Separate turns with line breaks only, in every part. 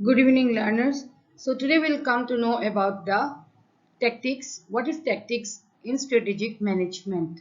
Good evening, learners. So today we'll come to know about the tactics. What is tactics in strategic management?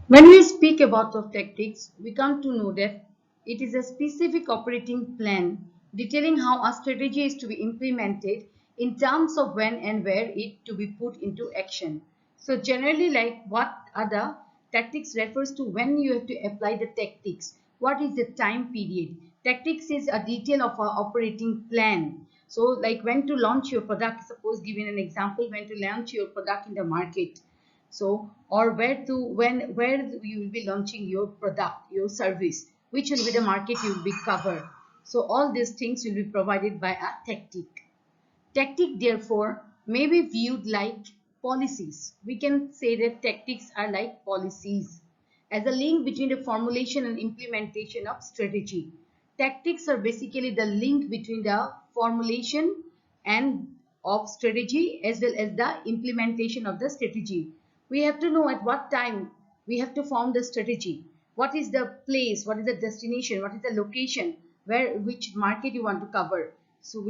When we speak about the tactics, we come to know that it is a specific operating plan detailing how a strategy is to be implemented in terms of when and where it to be put into action. So generally, like what are the tactics refers to when you have to apply the tactics. What is the time period? Tactics is a detail of our operating plan. So like when to launch your product, suppose giving an example, when to launch your product in the market, so or where you will be launching your product, your service, which will be the market you will be covered. So all these things will be provided by a tactic therefore may be viewed like policies. We can say that tactics are like policies as a link between the formulation and implementation of strategy. Tactics are basically the link between the formulation and of strategy as well as the implementation of the strategy. We have to know at what time we have to form the strategy. What is the place, what is the destination, what is the location, where which market you want to cover. So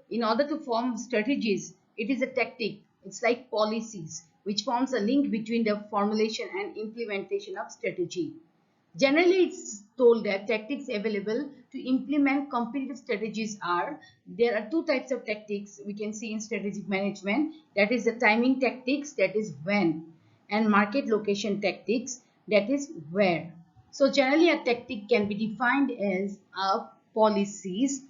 in order to form strategies, it is a tactic. It's like policies, which forms a link between the formulation and implementation of strategy. Generally, it's told that tactics available to implement competitive strategies are there are two types of tactics we can see in strategic management, that is the timing tactics, that is when, and market location tactics, that is where. So generally a tactic can be defined as a policies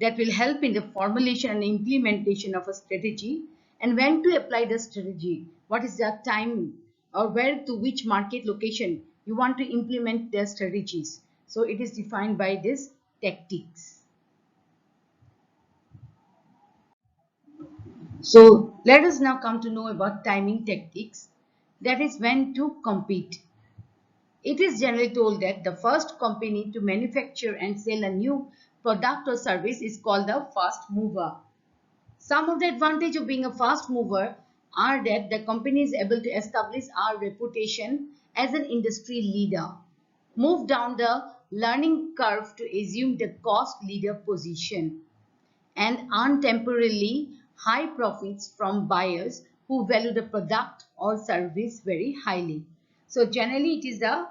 that will help in the formulation and implementation of a strategy, and when to apply the strategy, what is the time or where to which market location you want to implement their strategies. So it is defined by this tactics. So let us now come to know about timing tactics, that is when to compete. It is generally told that the first company to manufacture and sell a new product or service is called a fast mover. Some of the advantage of being a fast mover are that the company is able to establish our reputation as an industry leader, move down the learning curve to assume the cost leader position, and earn temporarily high profits from buyers who value the product or service very highly. So generally it is the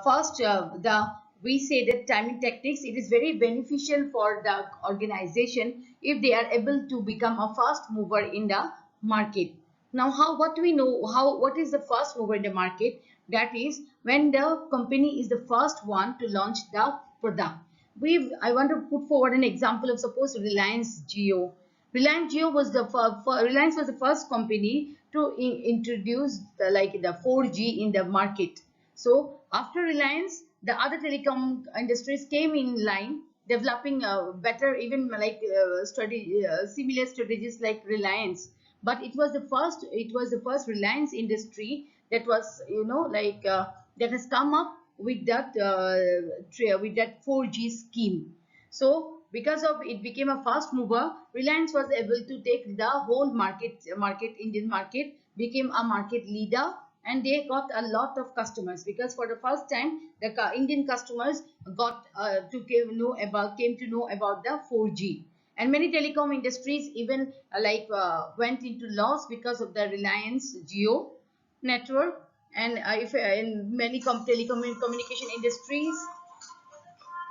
first the we say that timing tactics, it is very beneficial for the organization if they are able to become a fast mover in the market. Now how, what do we know, how, what is the first mover in the market? That is when the company is the first one to launch the product. I want to put forward an example of, suppose, Reliance Jio. Reliance Jio was the Reliance was the first company to introduce the 4G in the market. So after Reliance, the other telecom industries came in line, developing better, even similar strategies like Reliance. But it was the first Reliance industry that was, that has come up with with that 4G scheme. So because of it became a fast mover, Reliance was able to take the whole Indian market, became a market leader, and they got a lot of customers because for the first time the Indian customers got came to know about the 4G. And many telecom industries even went into loss because of the Reliance Jio network. And if in many telecommunication industries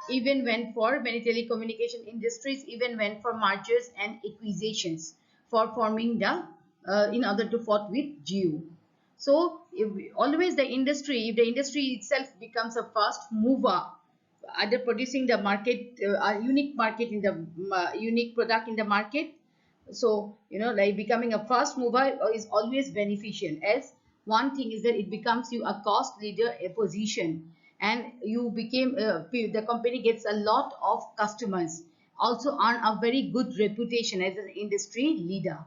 even went for many telecommunication industries even went for mergers and acquisitions for forming the in order to fought with Geo. So always if the industry itself becomes a fast mover, either producing the market a unique market in the unique product in the market, so like becoming a fast mover is always beneficial, as one thing is that it becomes you a cost leader a position, and you became the company gets a lot of customers, also earn a very good reputation as an industry leader.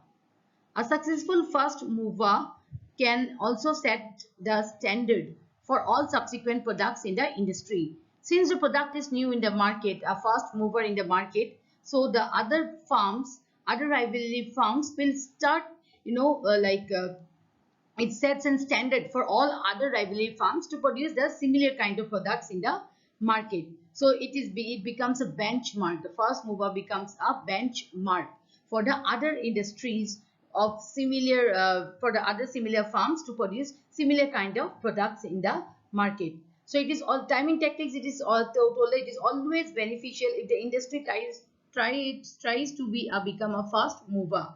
A successful fast mover can also set the standard for all subsequent products in the industry. Since the product is new in the market, a fast mover in the market, so the other rivalry firms will start, you know, uh, like uh, it sets a standard for all other rivalry farms to produce the similar kind of products in the market. So it becomes a benchmark. The first mover becomes a benchmark for the other industries of similar for the other similar farms to produce similar kind of products in the market. So it is all timing tactics. It is also told it is always beneficial if the industry tries to become a fast mover.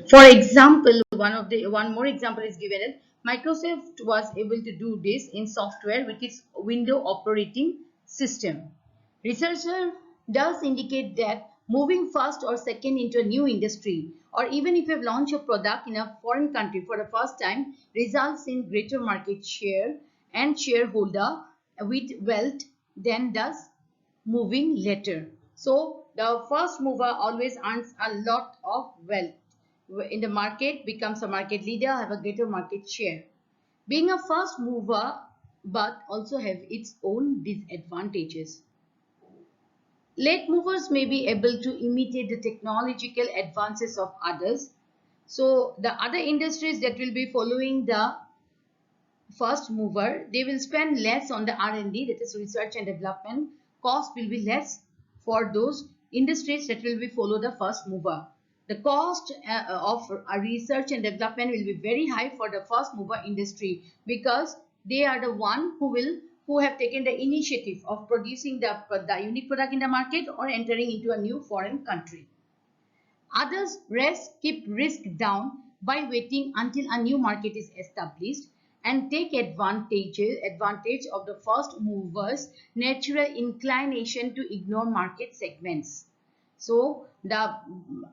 For example, one more example is given it. Microsoft was able to do this in software with its Windows operating system. Researcher does indicate that moving first or second into a new industry, or even if you have launched a product in a foreign country for the first time, results in greater market share and shareholder with wealth than does moving later. So the first mover always earns a lot of wealth in the market, becomes a market leader, have a greater market share. Being a first mover but also have its own disadvantages. Late movers may be able to imitate the technological advances of others. So the other industries that will be following the first mover, they will spend less on the R&D, that is research and development. Cost will be less for those industries that will be follow the first mover. The cost of research and development will be very high for the first mover industry, because they are the one who have taken the initiative of producing the unique product in the market or entering into a new foreign country. Others keep risk down by waiting until a new market is established and take advantage of the first movers' natural inclination to ignore market segments. So the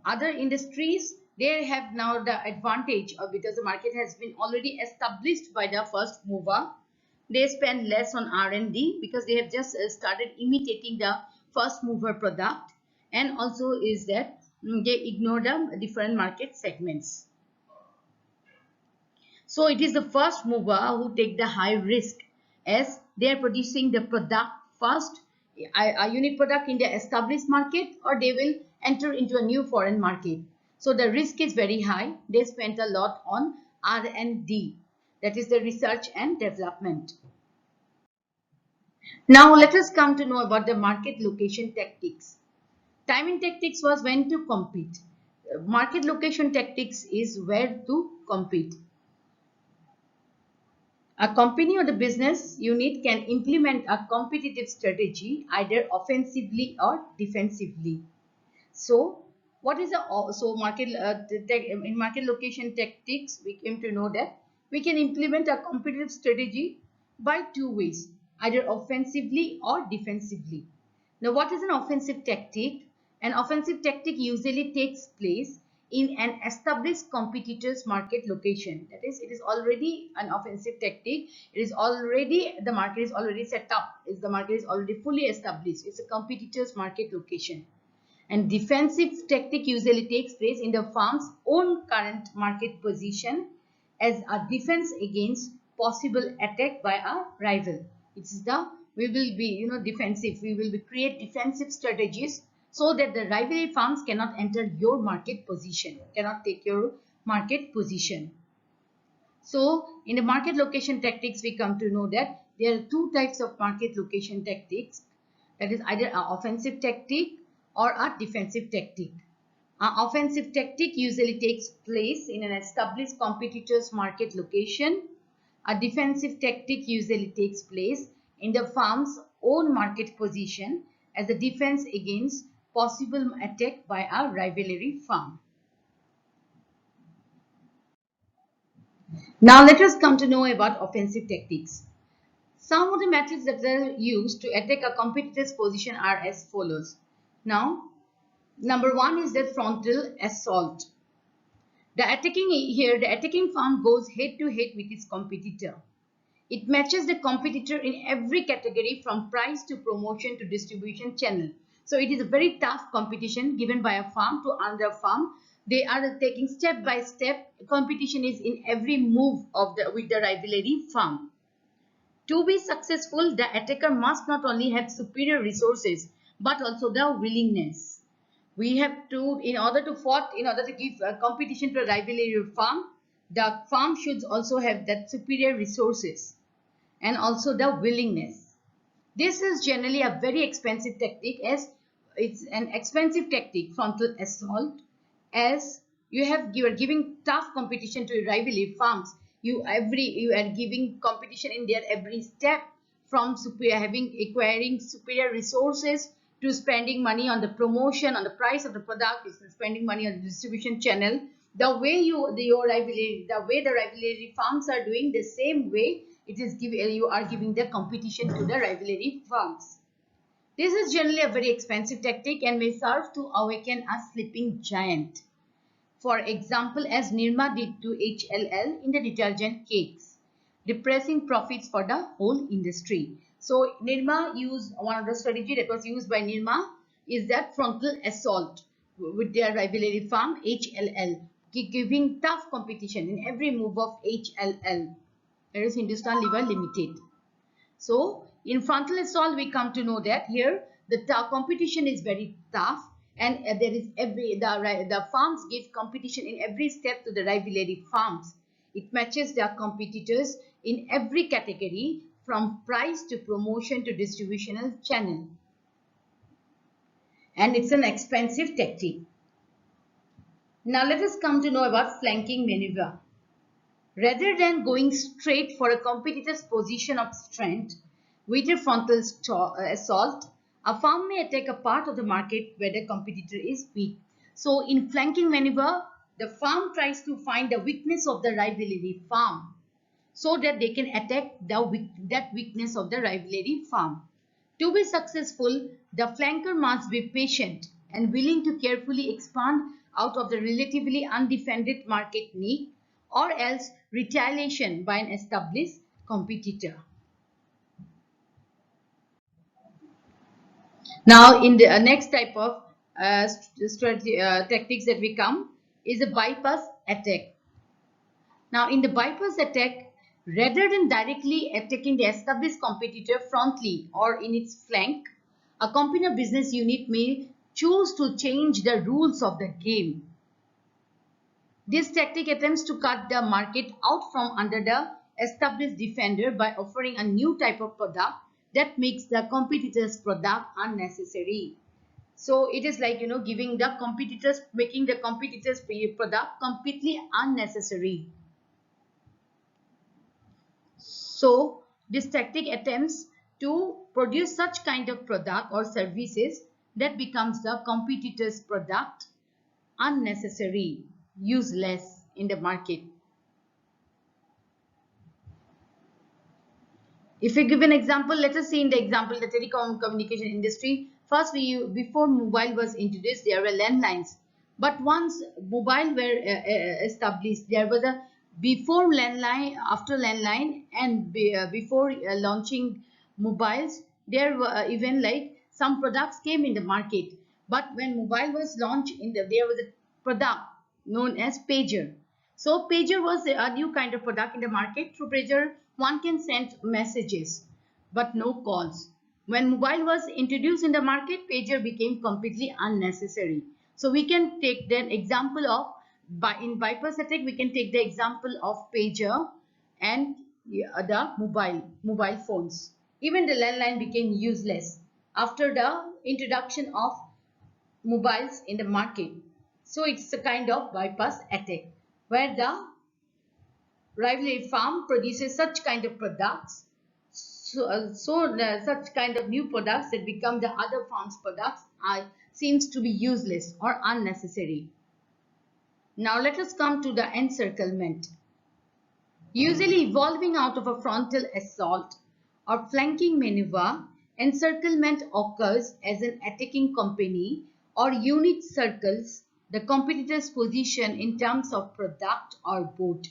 other industries, they have now the advantage of, because the market has been already established by the first mover. They spend less on R&D because they have just started imitating the first mover product, and also is that they ignore the different market segments. So it is the first mover who take the high risk, as they are producing the product first, a unique product in the established market, or they will enter into a new foreign market. So the risk is very high. They spent a lot on R&D, that is the research and development. Now let us come to know about the market location tactics. Timing tactics was when to compete. Market location tactics is where to compete. A company or the business unit can implement a competitive strategy either offensively or defensively. So, what is in market location tactics? We came to know that we can implement a competitive strategy by two ways, either offensively or defensively. Now, what is an offensive tactic? An offensive tactic usually takes place in an established competitor's market location. That is, it is already an offensive tactic. It is already, the market is already set up. The market is already fully established. It's a competitor's market location. And defensive tactic usually takes place in the firm's own current market position as a defense against possible attack by a rival. We will be, defensive. We will create defensive strategies so that the rivalry firms cannot enter your market position, cannot take your market position. So in the market location tactics, we come to know that there are two types of market location tactics. That is either an offensive tactic or a defensive tactic. An offensive tactic usually takes place in an established competitor's market location. A defensive tactic usually takes place in the firm's own market position as a defense against possible attack by a rivalry firm. Now let us come to know about offensive tactics. Some of the methods that are used to attack a competitor's position are as follows. Now, number one is the frontal assault. The attacking firm goes head to head with its competitor. It matches the competitor in every category from price to promotion to distribution channel. So it is a very tough competition given by a firm to another firm. They are taking step by step. Competition is in every move with the rivalry firm. To be successful, the attacker must not only have superior resources but also the willingness. We have to, in order to give competition to a rivalry farm, the farm should also have that superior resources and also the willingness. This is generally a very expensive tactic, as it's an expensive tactic, frontal assault, as you are giving tough competition to rivalry farms. You are giving competition in their every step, from acquiring superior resources to spending money on the promotion, on the price of the product, spending money on the distribution channel. The way the rivalry farms are doing, the same way you are giving the competition to the rivalry farms. This is generally a very expensive tactic and may serve to awaken a sleeping giant. For example, as Nirma did to HLL in the detergent cakes, depressing profits for the whole industry. So Nirma used one of the strategy that was used by Nirma is that frontal assault with their rivalry firm HLL, giving tough competition in every move of HLL, that is Hindustan Lever Limited. So in frontal assault, we come to know that here the competition is very tough, and there is the farms give competition in every step to the rivalry farms. It matches their competitors in every category, from price to promotion to distributional channel, and it's an expensive tactic. Now let us come to know about flanking maneuver. Rather than going straight for a competitor's position of strength with a frontal assault, a firm may attack a part of the market where the competitor is weak. So in flanking maneuver, the firm tries to find the weakness of the rivalry firm so that they can attack that weakness of the rivalry firm. To be successful, the flanker must be patient and willing to carefully expand out of the relatively undefended market niche, or else retaliation by an established competitor. Now, in the next type of tactics that we come is a bypass attack. Now, in the bypass attack, rather than directly attacking the established competitor frontally or in its flank, a company or business unit may choose to change the rules of the game. This tactic attempts to cut the market out from under the established defender by offering a new type of product that makes the competitor's product unnecessary. So it is like, making the competitor's product completely unnecessary. So this tactic attempts to produce such kind of product or services that becomes the competitor's product unnecessary, useless in the market. If we give an example, let us see in the example the telecom communication industry. First, before mobile was introduced, there were landlines. But once mobile were established, there was a before landline, after landline, and before launching mobiles, there were even like some products came in the market. But when mobile was launched, there was a product known as pager. So pager was a new kind of product in the market. Through pager, one can send messages, but no calls. When mobile was introduced in the market, pager became completely unnecessary. So we can take the example of, in bypass attack, we can take the example of pager and the mobile phones. Even the landline became useless after the introduction of mobiles in the market. So it's a kind of bypass attack where the rivalry farm produces such kind of products, such kind of new products that become the other farm's products seems to be useless or unnecessary. Now let us come to the encirclement. Usually evolving out of a frontal assault or flanking maneuver, encirclement occurs as an attacking company or unit circles the competitor's position in terms of product or both.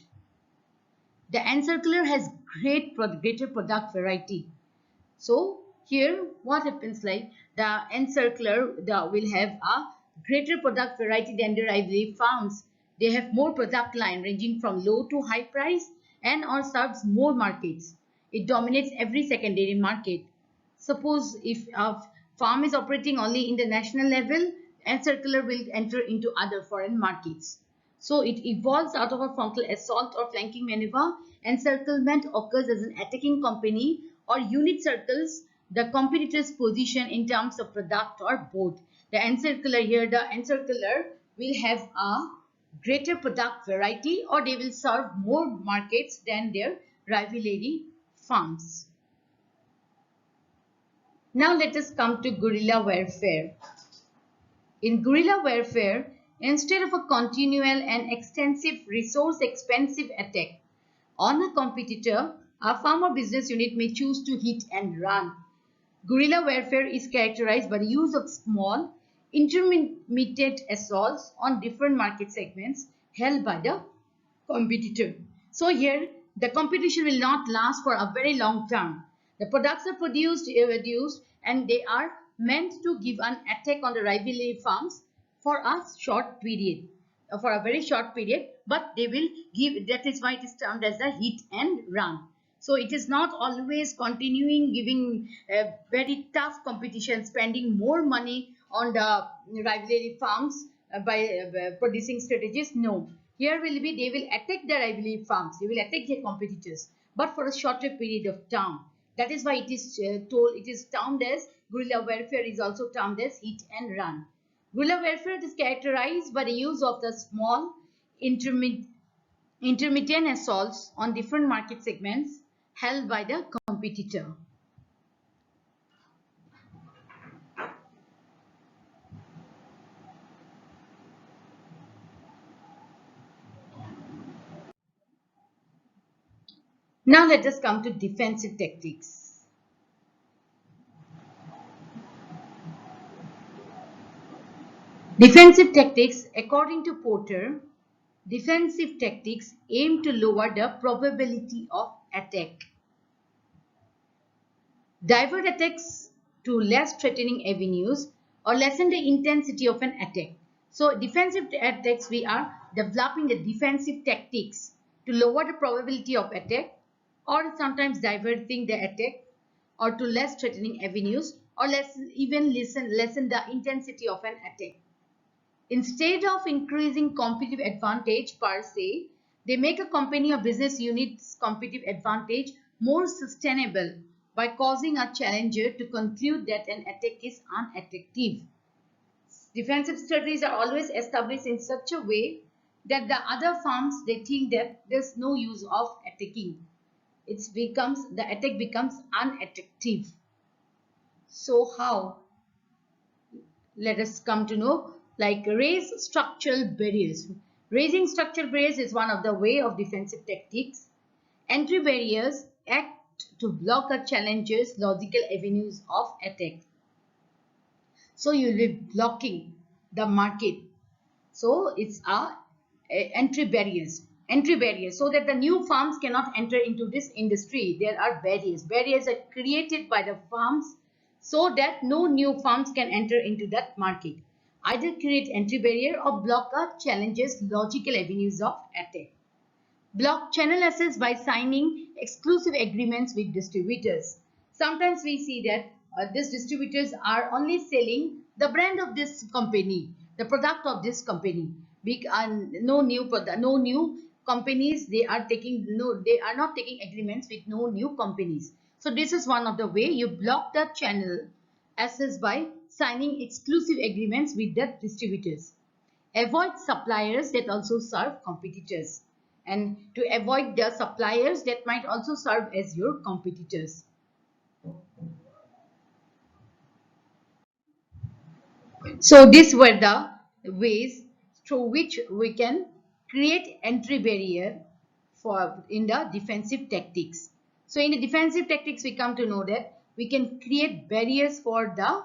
The encircler has greater product variety. So here what happens, like the encircler will have a greater product variety than the rivalry farms. They have more product line ranging from low to high price and or serves more markets. It dominates every secondary market. Suppose if a farm is operating only in the national level Encircler will enter into other foreign markets. So it evolves out of a frontal assault or flanking maneuver. Encirclement occurs as an attacking company or unit circles the competitor's position in terms of product or both. The encircler here, the encircler will have a greater product variety, or they will serve more markets than their rivalry firms. Now let us come to guerrilla warfare. In guerrilla warfare, instead of a continual and extensive resource expensive attack on a competitor, a farm or business unit may choose to hit and run. Guerrilla warfare is characterized by the use of small, intermittent assaults on different market segments held by the competitor. So here, the competition will not last for a very long time. The products are produced, and they are meant to give an attack on the rivalry farms for a short period, for a very short period, but they will give, that is why it is termed as a hit and run. So it is not always continuing giving a very tough competition, spending more money on the rivalry farms by producing strategies. No, here will be, they will attack the rivalry farms, they will attack their competitors, but for a shorter period of time. That is why it is it is termed as guerrilla warfare, is also termed as hit and run. Guerrilla warfare is characterized by the use of the small intermittent assaults on different market segments held by the competitor. Now let us come to defensive tactics. Defensive tactics, according to Porter, defensive tactics aim to lower the probability of attack, divert attacks to less threatening avenues, or lessen the intensity of an attack. So defensive attacks, we are developing the defensive tactics to lower the probability of attack, or sometimes diverting the attack, or to less threatening avenues, or lessen the intensity of an attack. Instead of increasing competitive advantage per se, they make a company or business unit's competitive advantage more sustainable by causing a challenger to conclude that an attack is unattractive. Defensive strategies are always established in such a way that the other firms, they think that there's no use of attacking. The attack becomes unattractive. So how? Let us come to know, like raise structural barriers. Raising structural barriers is one of the way of defensive tactics. Entry barriers act to block a challenger's logical avenues of attack. So you will be blocking the market. So it's entry barriers. Entry barriers, so that the new firms cannot enter into this industry. There are barriers. Barriers are created by the firms so that no new firms can enter into that market. Either create entry barrier or block a challenger's logical avenues of attack. Block channel access by signing exclusive agreements with distributors. Sometimes we see that these distributors are only selling the brand of this company, the product of this company. No new companies. They are not taking agreements with no new companies. So this is one of the way you block the channel access by signing exclusive agreements with the distributors. Avoid suppliers that also serve competitors, and to avoid the suppliers that might also serve as your competitors. So these were the ways through which we can create entry barrier in the defensive tactics. So in the defensive tactics, we come to know that we can create barriers for the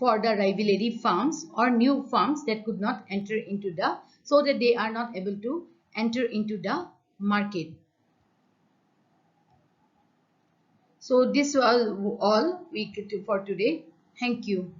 rivalry farms or new farms that could not enter into the, so that they are not able to enter into the market. So this was all we could do for today. Thank you.